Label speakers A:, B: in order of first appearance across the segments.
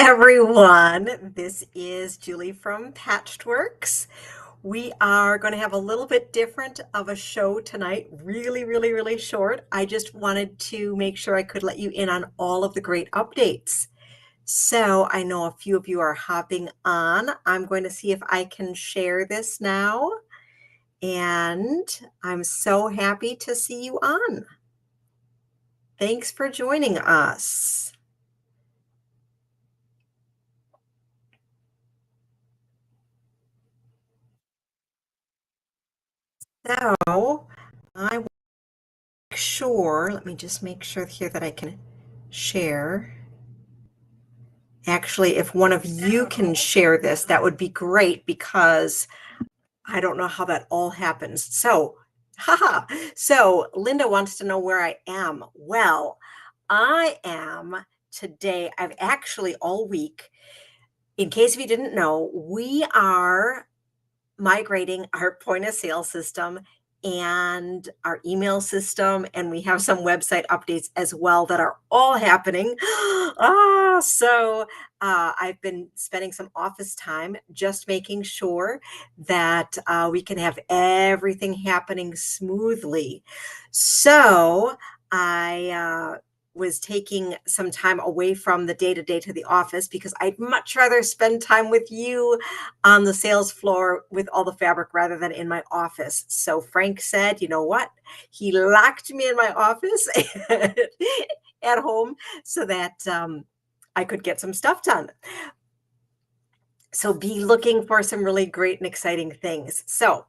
A: everyone. This is Julie from Patchworks. We are going to have a little bit different of a show tonight. Really, really, really short. I just wanted to make sure I could let you in on all of the great updates. So I know a few of you are hopping on. I'm going to see if I can share this now. And I'm so happy to see you on. Thanks for joining us. So I want to make sure, let me just make sure here that I can share. Actually, if one of you can share this, that would be great because I don't know how that all happens. So, haha. So Linda wants to know where I am. Well, I am today, I've actually all week, in case if you didn't know, we are migrating our point of sale system and our email system, and we have some website updates as well that are all happening. I've been spending some office time just making sure that we can have everything happening smoothly. So I was taking some time away from the day-to-day to the office because I'd much rather spend time with you on the sales floor with all the fabric rather than in my office. So Frank said, you know what? He locked me in my office at home so that I could get some stuff done. So be looking for some really great and exciting things. So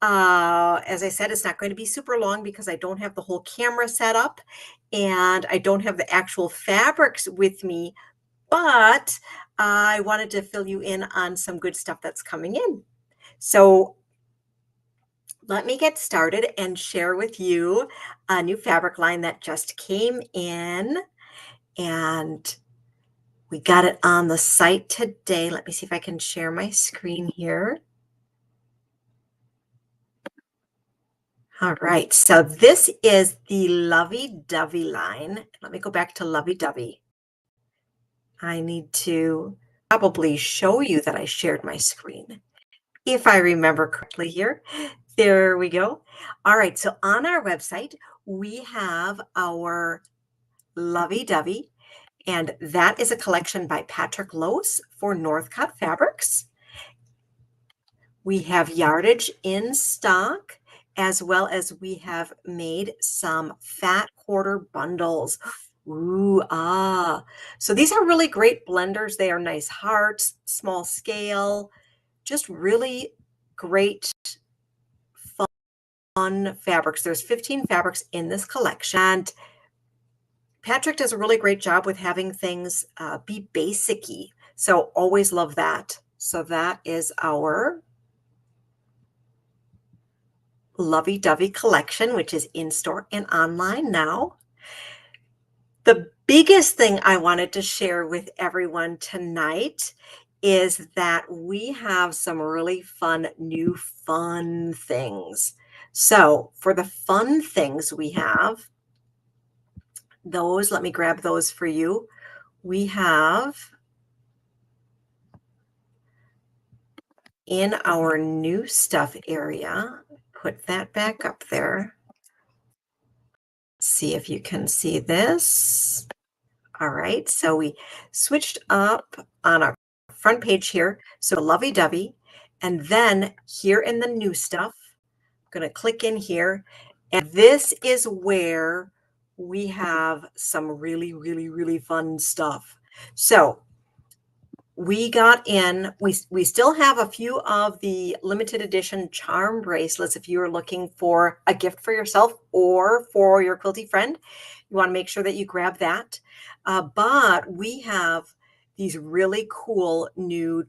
A: as I said, it's not going to be super long because I don't have the whole camera set up and I don't have the actual fabrics with me, but I wanted to fill you in on some good stuff that's coming in. So let me get started and share with you a new fabric line that just came in, and we got it on the site today. Let me see if I can share my screen here. All right, so this is the Lovey Dovey line. Let me go back to Lovey Dovey. I need to probably show you that I shared my screen, if I remember correctly here. There we go. All right, so on our website, we have our Lovey Dovey, and that is a collection by Patrick Lose for Northcott Fabrics. We have yardage in stock, as well as we have made some fat quarter bundles. Ooh, ah. So these are really great blenders. They are nice hearts, small scale, just really great fun fabrics. There's 15 fabrics in this collection. And Patrick does a really great job with having things be basic-y. So always love that. So that is our Lovey Dovey collection, which is in store and online now. The biggest thing I wanted to share with everyone tonight is that we have some really fun, new fun things. So for the fun things we have, those, let me grab those for you. We have in our new stuff area, put that back up there. See if you can see this. All right, so we switched up on our front page here. So Lovey Dovey, and then here in the new stuff, I'm going to click in here, and this is where we have some really, really, really fun stuff. So we got in, we still have a few of the limited edition charm bracelets if you are looking for a gift for yourself or for your quilty friend. You want to make sure that you grab that. But we have these really cool new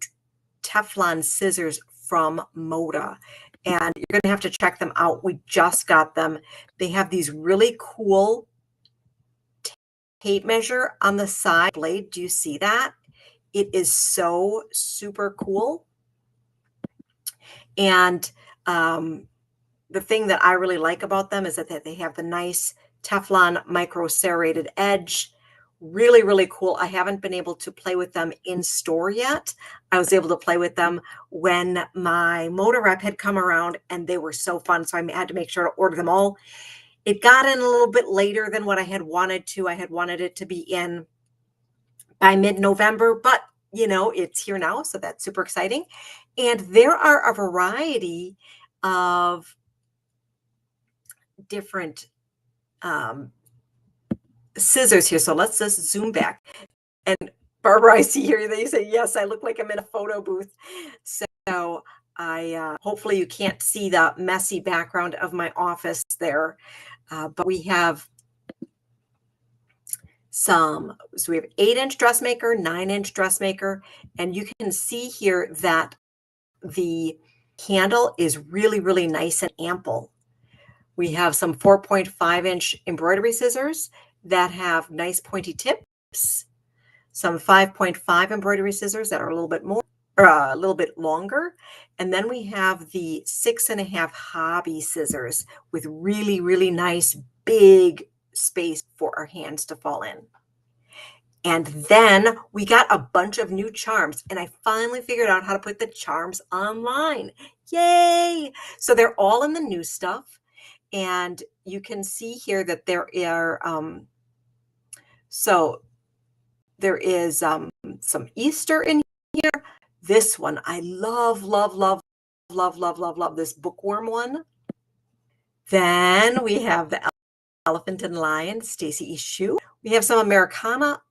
A: Teflon scissors from Moda, and you're going to have to check them out. We just got them. They have these really cool tape measure on the side blade. Do you see that? It is so super cool. And the thing that I really like about them is that they have the nice Teflon micro serrated edge Really, really cool. I haven't been able to play with them in store yet. I was able to play with them when my motor rep had come around, and they were so fun. So I had to make sure to order them all. It got in a little bit later than what I had wanted to. I had wanted it to be in by mid-November, but it's here now, so that's super exciting. And there are a variety of different um, scissors here. So let's just zoom back. And Barbara, I see here that you say, yes, I look like I'm in a photo booth. So hopefully you can't see the messy background of my office there. But we have so we have 8-inch dressmaker, 9-inch dressmaker, and you can see here that the handle is really, really nice and ample. We have some 4.5-inch embroidery scissors that have nice pointy tips, some 5.5 embroidery scissors that are a little bit more, or a little bit longer. And then we have the 6.5 hobby scissors with really, really nice big space for our hands to fall in. And then we got a bunch of new charms, and I finally figured out how to put the charms online. Yay! So they're all in the new stuff. And you can see here that there are, there is some Easter in here. This one, I love, love, love, love, love, love, love this bookworm one. Then we have the Elephant and Lion, Stacy E. Shoe. We have some Americana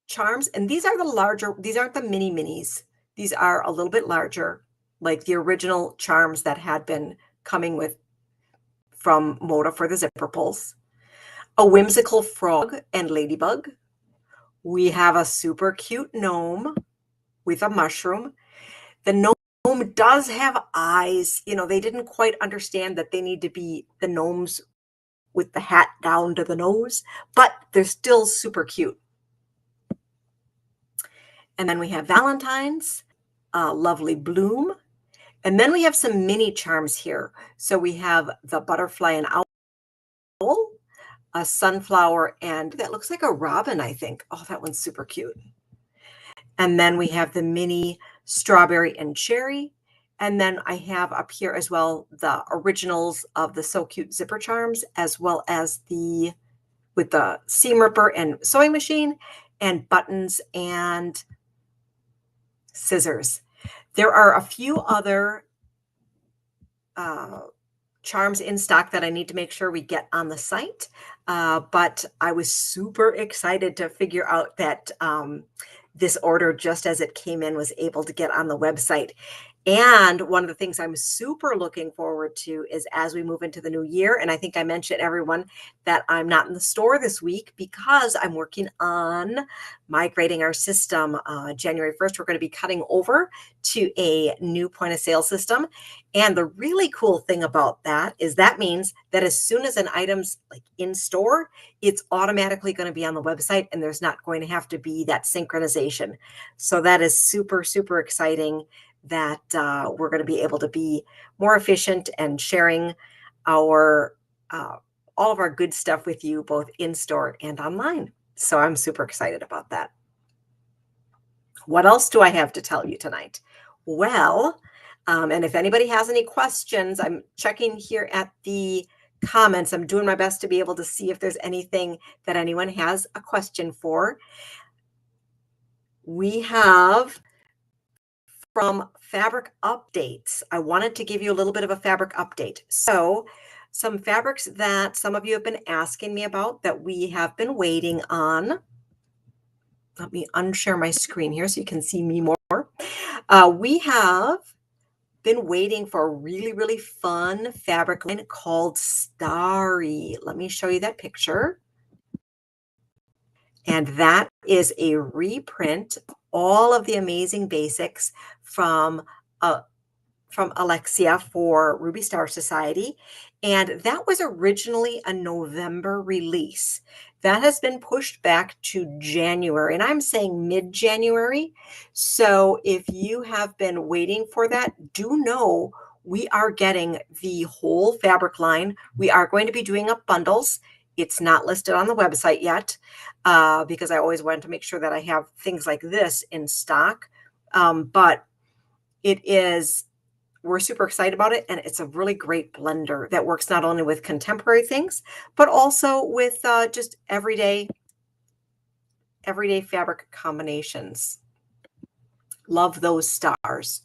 A: charms, and these are the larger, these aren't the mini minis. These are a little bit larger, like the original charms that had been coming with from Moda for the zipper pulls. A whimsical frog and ladybug. We have a super cute gnome with a mushroom. The gnome does have eyes. They didn't quite understand that they need to be the gnomes with the hat down to the nose, but they're still super cute. And then we have Valentine's, Lovely Bloom. And then we have some mini charms here. So we have the butterfly and owl, a sunflower, and that looks like a robin, I think. Oh, that one's super cute. And then we have the mini strawberry and cherry. And then I have up here as well the originals of the So Cute zipper charms, as well as with the seam ripper and sewing machine and buttons and scissors. There are a few other charms in stock that I need to make sure we get on the site. But I was super excited to figure out that this order, just as it came in, was able to get on the website. And one of the things I'm super looking forward to is as we move into the new year, and I think I mentioned everyone that I'm not in the store this week because I'm working on migrating our system. January 1st, we're going to be cutting over to a new point of sale system. And the really cool thing about that is that means that as soon as an item's like in store, it's automatically going to be on the website, and there's not going to have to be that synchronization. So that is super, super exciting that we're going to be able to be more efficient and sharing our all of our good stuff with you, both in store and online. So I'm super excited about that. What else do I have to tell you tonight? Well, and if anybody has any questions, I'm checking here at the comments. I'm doing my best to be able to see if there's anything that anyone has a question for. We have from Fabric Updates. I wanted to give you a little bit of a fabric update. So some fabrics that some of you have been asking me about that we have been waiting on. Let me unshare my screen here so you can see me more. We have been waiting for a really, really fun fabric line called Starry. Let me show you that picture. And that is a reprint of all of the amazing basics from Alexia for Ruby Star Society. And that was originally a November release. That has been pushed back to January, and I'm saying mid-January. So if you have been waiting for that, do know we are getting the whole fabric line. We are going to be doing up bundles. It's not listed on the website yet. because I always wanted to make sure that I have things like this in stock. But we're super excited about it, and it's a really great blender that works not only with contemporary things, but also with just everyday fabric combinations. Love those stars.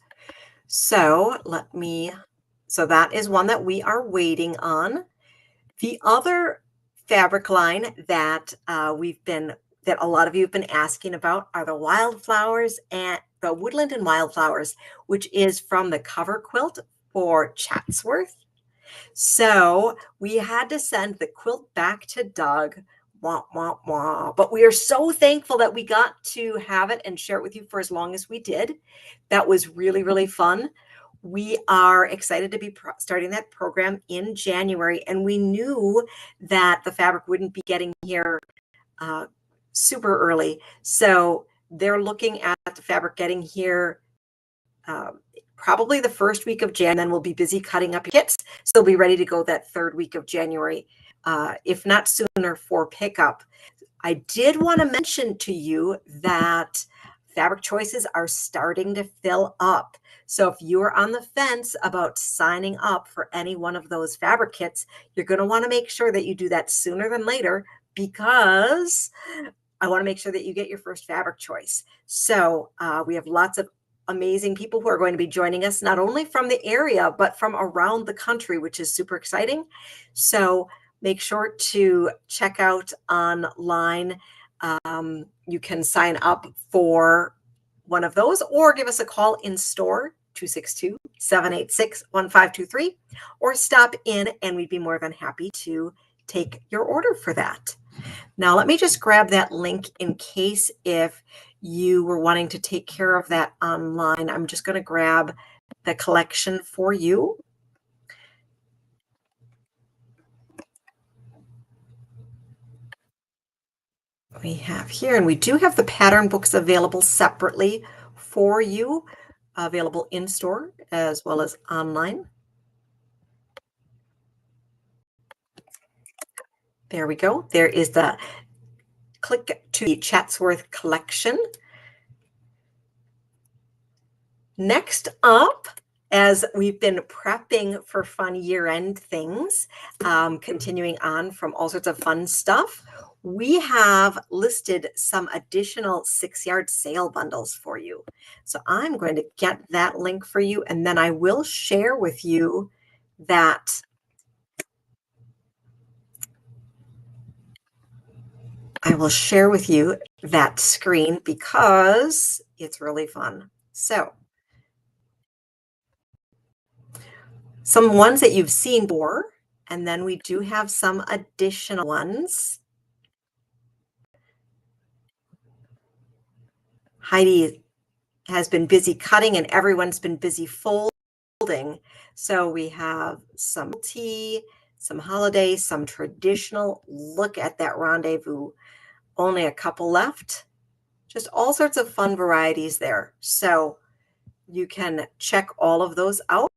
A: So that is one that we are waiting on. The other fabric line that that a lot of you have been asking about are the wildflowers and the woodland and wildflowers, which is from the cover quilt for Chatsworth. So we had to send the quilt back to Doug. Wah, wah, wah. But we are so thankful that we got to have it and share it with you for as long as we did. That was really, really fun. We are excited to be starting that program in January, and we knew that the fabric wouldn't be getting here super early. So they're looking at the fabric getting here probably the first week of January, and then we'll be busy cutting up kits. So they'll be ready to go that third week of January, if not sooner, for pickup. I did want to mention to you that fabric choices are starting to fill up. So if you're on the fence about signing up for any one of those fabric kits, you're going to want to make sure that you do that sooner than later, because I want to make sure that you get your first fabric choice. So we have lots of amazing people who are going to be joining us, not only from the area, but from around the country, which is super exciting. So make sure to check out online. You can sign up for one of those, or give us a call in store, 262-786-1523, or stop in and we'd be more than happy to take your order for that. Now, let me just grab that link in case if you were wanting to take care of that online. I'm just going to grab the collection for you. We have here, and we do have the pattern books available separately for you, available in store as well as online. There we go. There is the click to the Chatsworth collection. Next up, as we've been prepping for fun year-end things, continuing on from all sorts of fun stuff, we have listed some additional 6-yard sale bundles for you. So I'm going to get that link for you, and then I will share with you that screen because it's really fun. So some ones that you've seen before, and then we do have some additional ones. Heidi has been busy cutting and everyone's been busy folding. So we have some tea, some holiday, some traditional. Look at that rendezvous. Only a couple left. Just all sorts of fun varieties there. So you can check all of those out.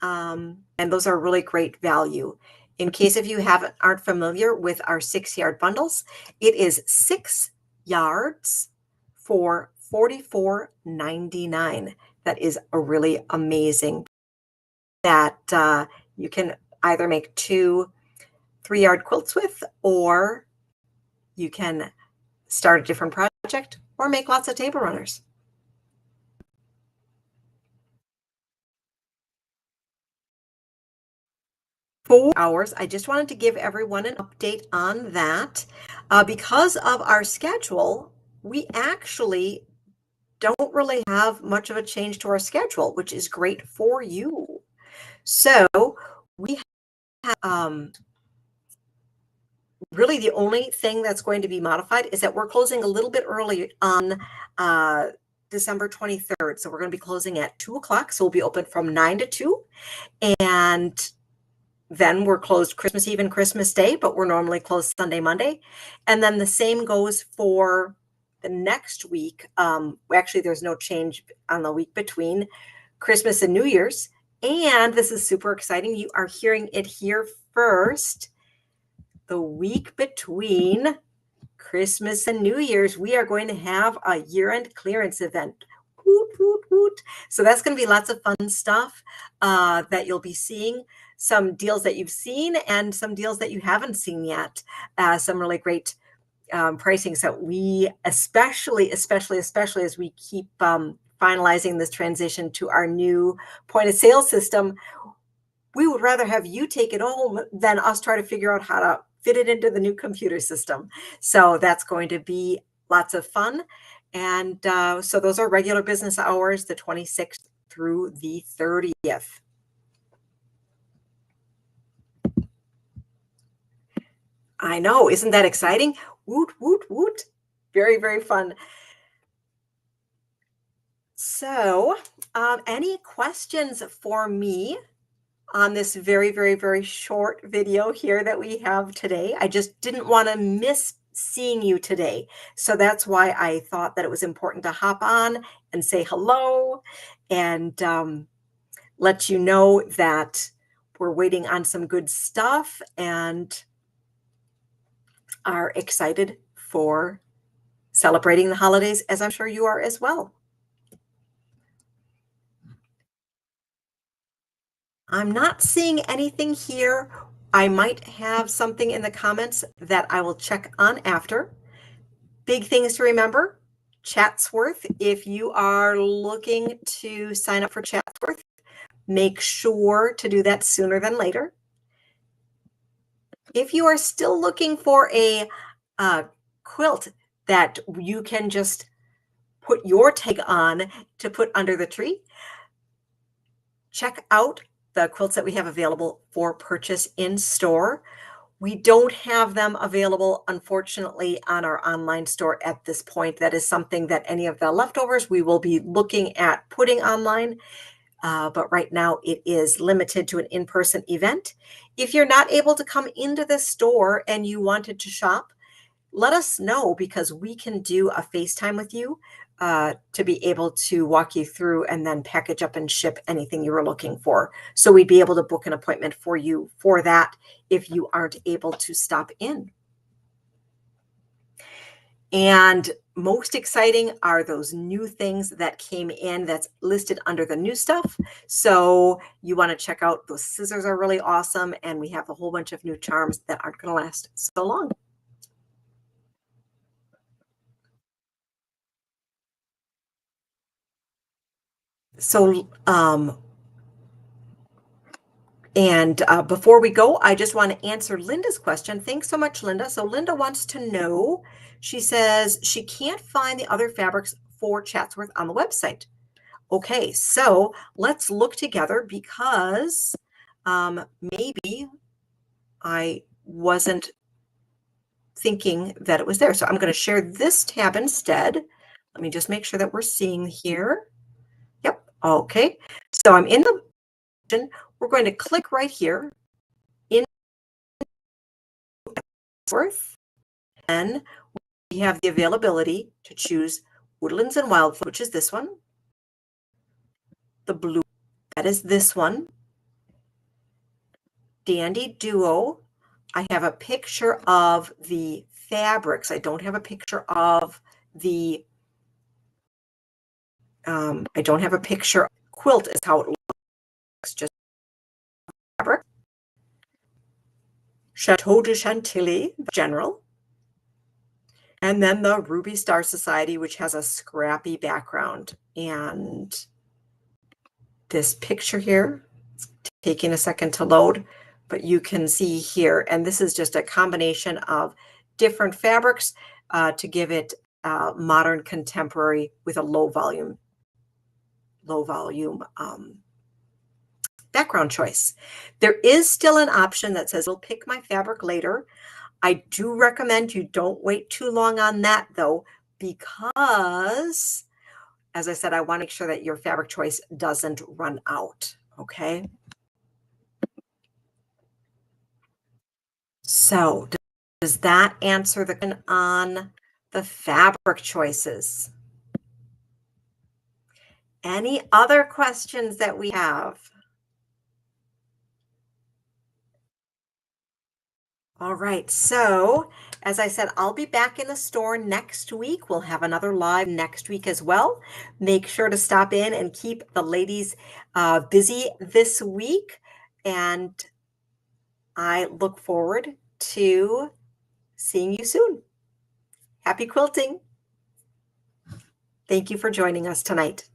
A: And those are really great value. In case if you aren't familiar with our 6-yard bundles, it is 6 yards for $44.99. That is a really amazing. That you can either make 2 3-yard quilts with, or you can start a different project or make lots of table runners. 4 hours. I just wanted to give everyone an update on that. Because of our schedule, we actually don't really have much of a change to our schedule, which is great for you. So we have really the only thing that's going to be modified is that we're closing a little bit early on December 23rd. So we're going to be closing at 2 o'clock. So we'll be open from 9 to 2. And then we're closed Christmas Eve and Christmas Day, but we're normally closed Sunday, Monday. And then the same goes for the next week. Actually, there's no change on the week between Christmas and New Year's. And this is super exciting. You are hearing it here first. The week between Christmas and New Year's, we are going to have a year-end clearance event. Woot, woot, woot. So that's going to be lots of fun stuff that you'll be seeing. Some deals that you've seen and some deals that you haven't seen yet. Some really great pricing. So we especially as we keep finalizing this transition to our new point of sale system, we would rather have you take it home than us try to figure out how to fit it into the new computer system. So that's going to be lots of fun. And so those are regular business hours, the 26th through the 30th. I know, isn't that exciting? Woot, woot, woot. Very, very fun. So any questions for me on this very, very, very short video here that we have today? I just didn't want to miss seeing you today. So that's why I thought that it was important to hop on and say hello and let you know that we're waiting on some good stuff and are excited for celebrating the holidays, as I'm sure you are as well. I'm not seeing anything here. I might have something in the comments that I will check on after. Big things to remember, Chatsworth. If you are looking to sign up for Chatsworth, make sure to do that sooner than later. If you are still looking for a quilt that you can just put your tag on to put under the tree, check out the quilts that we have available for purchase in store. We don't have them available, unfortunately, on our online store at this point. That is something that any of the leftovers we will be looking at putting online. But right now it is limited to an in-person event. If you're not able to come into the store and you wanted to shop, let us know because we can do a FaceTime with you to be able to walk you through and then package up and ship anything you were looking for. So we'd be able to book an appointment for you for that if you aren't able to stop in. And most exciting are those new things that came in that's listed under the new stuff. So you want to check out those scissors are really awesome. And we have a whole bunch of new charms that aren't going to last so long. So, before we go, I just want to answer Linda's question. Thanks so much, Linda. So Linda wants to know, she says she can't find the other fabrics for Chatsworth on the website. Okay, so let's look together because maybe I wasn't thinking that it was there. So I'm going to share this tab instead. Let me just make sure that we're seeing here. Yep. Okay. So I'm in the, we're going to click right here in Chatsworth, and we have the availability to choose Woodlands and Wildflower, which is this one. The blue, that is this one. Dandy Duo. I have a picture of the fabrics. I don't have a picture of the, I don't have a picture. Quilt is how it looks, just fabric. Chateau de Chantilly, general. And then the Ruby Star Society, which has a scrappy background. And this picture here, it's taking a second to load, but you can see here, and this is just a combination of different fabrics to give it modern contemporary with a low volume background choice. There is still an option that says, "We'll pick my fabric later." I do recommend you don't wait too long on that though, because as I said, I want to make sure that your fabric choice doesn't run out. Okay. So does that answer the question on the fabric choices? Any other questions that we have? All right, so As I said, I'll be back in the store next week. We'll have another live next week as well. Make sure to stop in and keep the ladies busy this week. And I look forward to seeing you soon. Happy quilting. Thank you for joining us tonight.